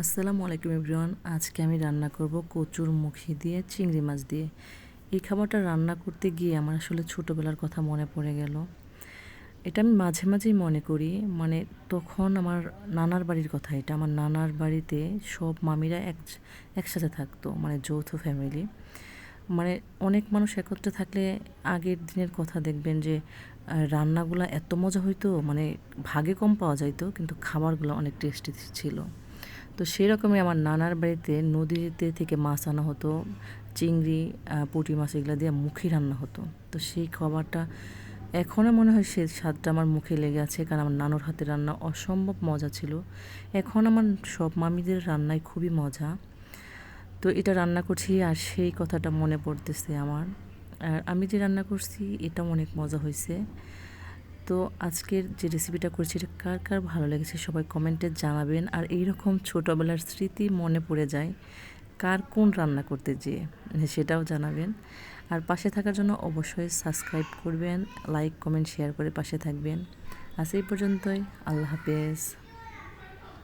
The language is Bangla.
আসসালামু আলাইকুম এভরিওয়ান। আজকে আমি রান্না করব কচুর মুখি দিয়ে চিংড়ি মাছ দিয়ে। এই খাবারটা রান্না করতে গিয়ে আমার আসলে ছোটোবেলার কথা মনে পড়ে গেল। এটা আমি মাঝে মাঝেই মনে করি, মানে তখন আমার নানার বাড়ির কথা। এটা আমার নানার বাড়িতে সব মামিরা একসাথে থাকতো, মানে যৌথ ফ্যামিলি। মানে অনেক মানুষ একত্রে থাকলে আগের দিনের কথা দেখবেন যে রান্নাগুলো এত মজা হইতো, মানে ভাগে কম পাওয়া যাইতো কিন্তু খাবারগুলো অনেক টেস্টি ছিল। তো সেরকমই আমার নানার বাড়িতে নদীতে থেকে মাছ আনা হতো, চিংড়ি, পুঁটি মাছ এগুলো দিয়ে মুখি রান্না হতো। তো সেই খাবারটা এখনও মনে হয় সে স্বাদটা আমার মুখে লেগে আছে, কারণ আমার নানুর হাতের রান্না অসম্ভব মজা ছিল। এখন আমার সব মামিদের রান্নায় খুবই মজা। তো এটা রান্না করছি আর সেই কথাটা মনে পড়তেছে আমার। আর আমি যে রান্না করছি এটাও অনেক মজা হয়েছে। তো আজকের যে রেসিপিটা করছি এটা কার কার ভালো লেগেছে সবাই কমেন্টে জানাবেন। আর এইরকম ছোটোবেলার স্মৃতি মনে পড়ে যায় কার কোন রান্না করতে যেয়ে, সেটাও জানাবেন। আর পাশে থাকার জন্য অবশ্যই সাবস্ক্রাইব করবেন, লাইক কমেন্ট শেয়ার করে পাশে থাকবেন। আজ এই পর্যন্তই। আল্লাহ হাফেজ।